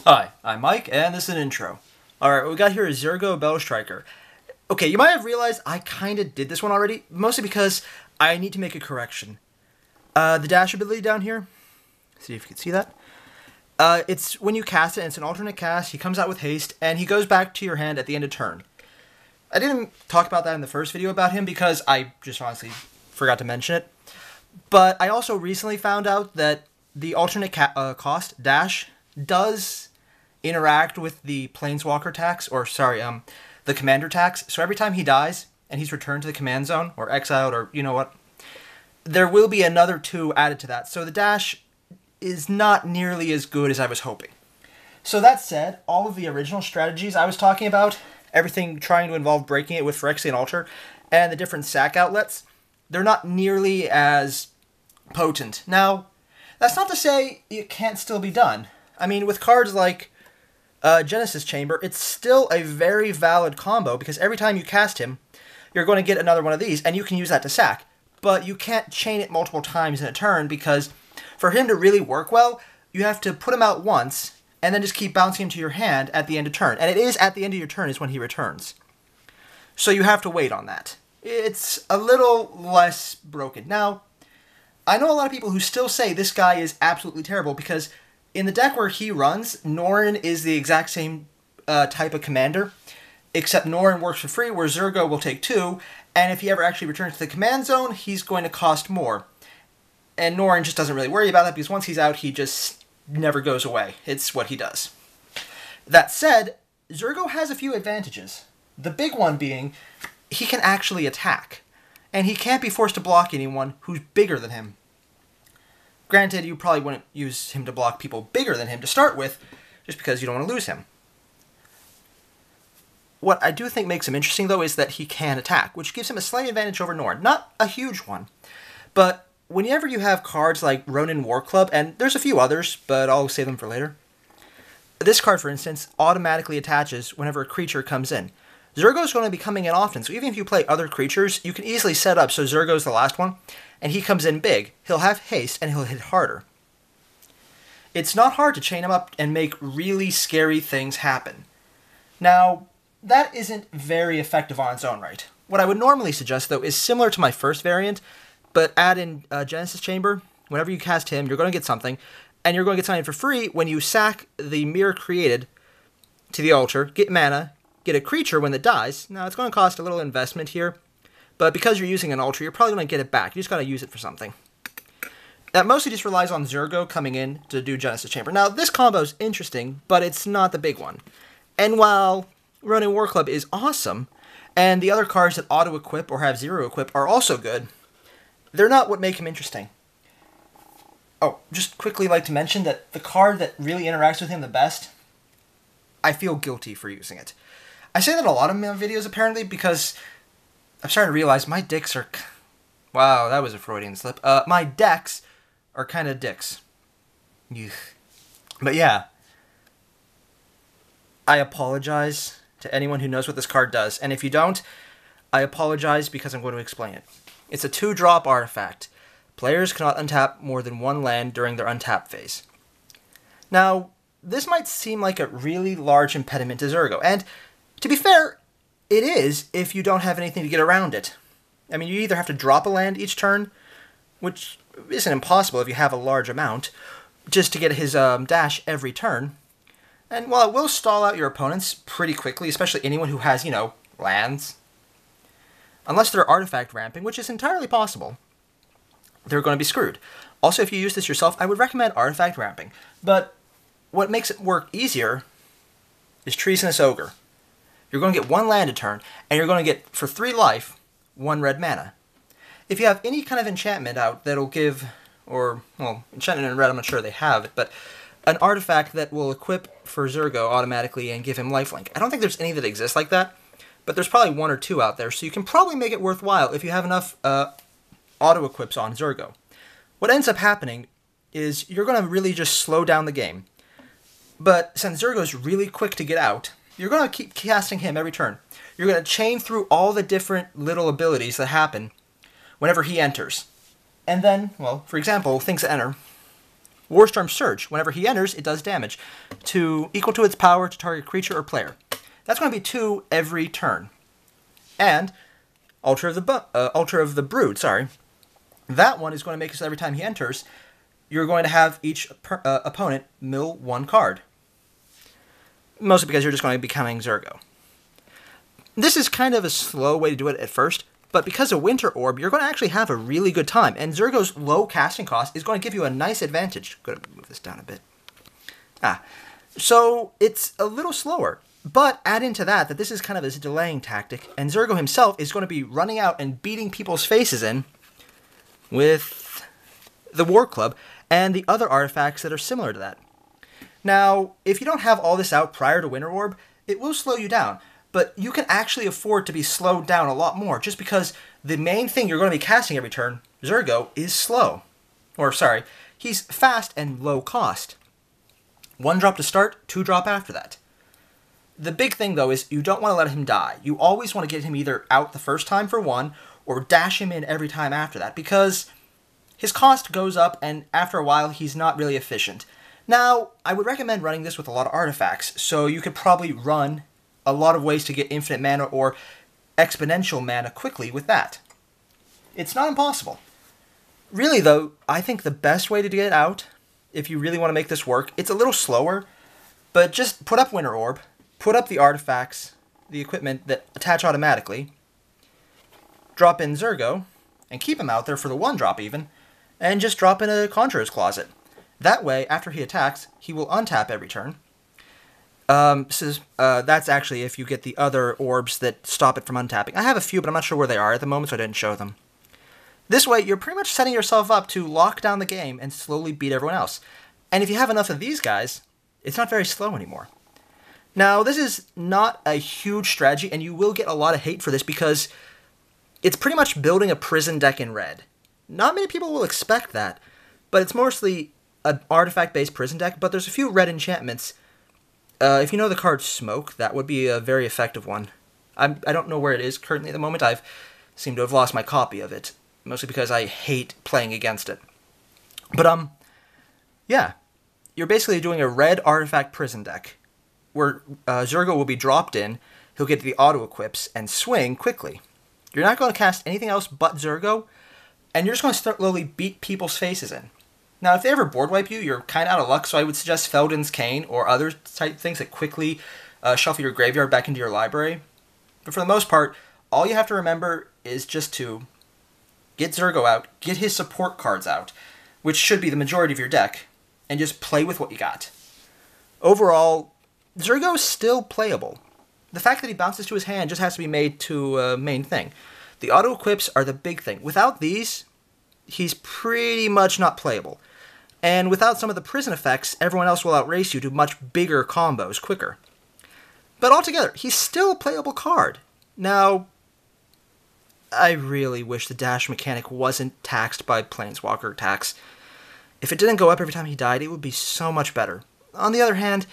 Hi, I'm Mike, and this is an intro. Alright, what we got here is Zurgo Bellstriker. Okay, you might have realized I kinda did this one already, mostly because I need to make a correction. The dash ability down here, see if you can see that. It's when you cast it, and it's an alternate cast, he comes out with haste, and he goes back to your hand at the end of turn. I didn't talk about that in the first video about him because I just honestly forgot to mention it. But I also recently found out that the alternate cost, dash, does interact with the Planeswalker tax, or sorry, the Commander tax. So every time he dies, and he's returned to the command zone, or exiled, or you know what, there will be another 2 added to that. So the dash is not nearly as good as I was hoping. So that said, all of the original strategies I was talking about, everything trying to involve breaking it with Phyrexian Altar, and the different sack outlets, they're not nearly as potent. Now, that's not to say it can't still be done. I mean, with cards like Genesis Chamber, it's still a very valid combo, because every time you cast him, you're going to get another one of these, and you can use that to sack. But you can't chain it multiple times in a turn, because for him to really work well, you have to put him out once, and then just keep bouncing him to your hand at the end of turn. And it is at the end of your turn is when he returns. So you have to wait on that. It's a little less broken. Now, I know a lot of people who still say this guy is absolutely terrible, because in the deck where he runs, Norn is the exact same type of commander, except Norn works for free, where Zurgo will take 2, and if he ever actually returns to the command zone, he's going to cost more. And Norn just doesn't really worry about that, because once he's out, he just never goes away. It's what he does. That said, Zurgo has a few advantages. The big one being, he can actually attack, and he can't be forced to block anyone who's bigger than him. Granted, you probably wouldn't use him to block people bigger than him to start with, just because you don't want to lose him. What I do think makes him interesting, though, is that he can attack, which gives him a slight advantage over Norn. Not a huge one, but whenever you have cards like Ronin War Club, and there's a few others, but I'll save them for later. This card, for instance, automatically attaches whenever a creature comes in. Zurgo's going to be coming in often, so even if you play other creatures, you can easily set up so Zurgo's the last one, and he comes in big. He'll have haste, and he'll hit harder. It's not hard to chain him up and make really scary things happen. Now, that isn't very effective on its own right. What I would normally suggest, though, is similar to my first variant, but add in Genesis Chamber. Whenever you cast him, you're going to get something, and you're going to get something for free when you sack the mirror created to the altar, get mana, get a creature when it dies. Now, it's going to cost a little investment here, but because you're using an altar, you're probably going to get it back. You just got to use it for something. That mostly just relies on Zurgo coming in to do Genesis Chamber. Now, this combo is interesting, but it's not the big one. And while Ronin War Club is awesome, and the other cards that auto-equip or have zero-equip are also good, they're not what make him interesting. Oh, just quickly like to mention that the card that really interacts with him the best, I feel guilty for using it. I say that in a lot of my videos, apparently, because I'm starting to realize my dicks are... Wow, that was a Freudian slip. My decks are kind of dicks. Ugh. But yeah, I apologize to anyone who knows what this card does, and if you don't, I apologize because I'm going to explain it. It's a 2-drop artifact. Players cannot untap more than 1 land during their untap phase. Now, this might seem like a really large impediment to Zurgo, and to be fair, it is if you don't have anything to get around it. I mean, you either have to drop a land each turn, which isn't impossible if you have a large amount, just to get his dash every turn. And while it will stall out your opponents pretty quickly, especially anyone who has, lands, unless they're artifact ramping, which is entirely possible, they're going to be screwed. Also, if you use this yourself, I would recommend artifact ramping. But what makes it work easier is Treasonous Ogre. You're going to get 1 land a turn, and you're going to get, for 3 life, 1 red mana. If you have any kind of enchantment out that'll give, or, well, enchantment in red, I'm not sure they have it, but an artifact that will equip for Zurgo automatically and give him lifelink. I don't think there's any that exist like that, but there's probably 1 or 2 out there, so you can probably make it worthwhile if you have enough auto-equips on Zurgo. What ends up happening is you're going to really just slow down the game. But since Zurgo's really quick to get out, you're going to keep casting him every turn. You're going to chain through all the different little abilities that happen whenever he enters. And then, well, for example, things that enter. Warstorm Surge. Whenever he enters, it does damage equal to its power to target creature or player. That's going to be 2 every turn. And Altar of the Brood, sorry. That one is going to make it so every time he enters, you're going to have each opponent mill 1 card. Mostly because you're just going to be counting Zurgo. This is kind of a slow way to do it at first, but because of Winter Orb, you're going to actually have a really good time, and Zurgo's low casting cost is going to give you a nice advantage. I'm going to move this down a bit. So it's a little slower, but add into that this is kind of his delaying tactic, and Zurgo himself is going to be running out and beating people's faces in with the War Club and the other artifacts that are similar to that. Now, if you don't have all this out prior to Winter Orb, it will slow you down. But you can actually afford to be slowed down a lot more, just because the main thing you're going to be casting every turn, Zurgo, is slow. Or, sorry, he's fast and low cost. 1 drop to start, 2 drop after that. The big thing, though, is you don't want to let him die. You always want to get him either out the first time for 1, or dash him in every time after that, because his cost goes up, and after a while, he's not really efficient. Now, I would recommend running this with a lot of artifacts, so you could probably run a lot of ways to get infinite mana or exponential mana quickly with that. It's not impossible. Really, though, I think the best way to get it out, if you really want to make this work, it's a little slower, but just put up Winter Orb, put up the artifacts, the equipment that attach automatically, drop in Zurgo, and keep him out there for the 1 drop even, and just drop in a Conjurer's Closet. That way, after he attacks, he will untap every turn. That's actually if you get the other orbs that stop it from untapping. I have a few, but I'm not sure where they are at the moment, so I didn't show them. This way, you're pretty much setting yourself up to lock down the game and slowly beat everyone else. And if you have enough of these guys, it's not very slow anymore. Now, this is not a huge strategy, and you will get a lot of hate for this because it's pretty much building a prison deck in red. Not many people will expect that, but it's mostly an artifact-based prison deck, but there's a few red enchantments. If you know the card Smoke, that would be a very effective one. I don't know where it is currently at the moment. I've seemed to have lost my copy of it, mostly because I hate playing against it. But, yeah. You're basically doing a red artifact prison deck, where Zurgo will be dropped in, he'll get the auto-equips, and swing quickly. You're not going to cast anything else but Zurgo, and you're just going to slowly beat people's faces in. Now, if they ever board wipe you, you're kind of out of luck, so I would suggest Feldon's Cane or other type things that quickly shuffle your graveyard back into your library. But for the most part, all you have to remember is just to get Zurgo out, get his support cards out, which should be the majority of your deck, and just play with what you got. Overall, Zurgo is still playable. The fact that he bounces to his hand just has to be made to a main thing. The auto-equips are the big thing. Without these, he's pretty much not playable. And without some of the prison effects, everyone else will outrace you to much bigger combos quicker. But altogether, he's still a playable card. Now, I really wish the dash mechanic wasn't taxed by Planeswalker tax. If it didn't go up every time he died, it would be so much better. On the other hand,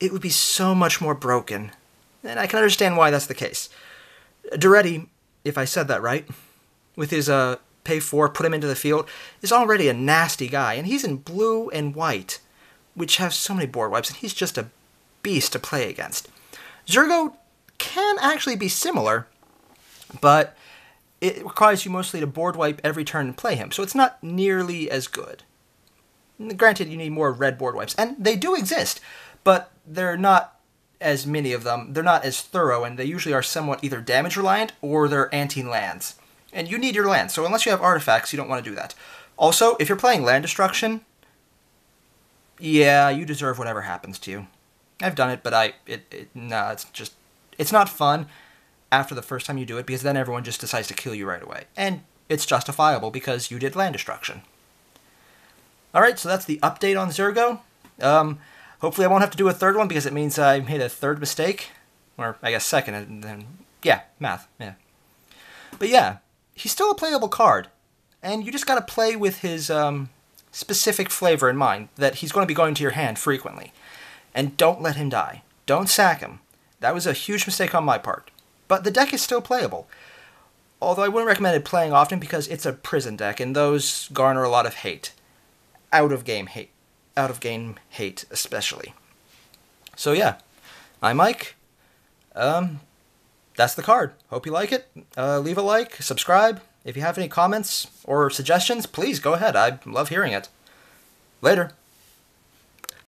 it would be so much more broken. And I can understand why that's the case. Duretti, if I said that right, with his pay 4, put him into the field, is already a nasty guy, and he's in blue and white, which have so many board wipes, and he's just a beast to play against. Zurgo can actually be similar, but it requires you mostly to board wipe every turn and play him, so it's not nearly as good. Granted, you need more red board wipes, and they do exist, but they're not as many of them, they're not as thorough, and they usually are somewhat either damage reliant or they're anti-lands. And you need your lands, so unless you have artifacts, you don't want to do that. Also, if you're playing land destruction, yeah, you deserve whatever happens to you. I've done it, but it's not fun after the first time you do it, because then everyone just decides to kill you right away. And it's justifiable because you did land destruction. Alright, so that's the update on Zurgo. Hopefully I won't have to do a third one, because it means I made a third mistake. Or, I guess second, and then, yeah, math, yeah. But yeah, he's still a playable card, and you just gotta play with his specific flavor in mind, that he's going to be going to your hand frequently. And don't let him die. Don't sack him. That was a huge mistake on my part. But the deck is still playable. Although I wouldn't recommend it playing often, because it's a prison deck, and those garner a lot of hate. Out-of-game hate. out-of-game hate, especially. So yeah, I'm Mike. That's the card. Hope you like it. Leave a like, subscribe. If you have any comments or suggestions, please go ahead. I love hearing it. Later.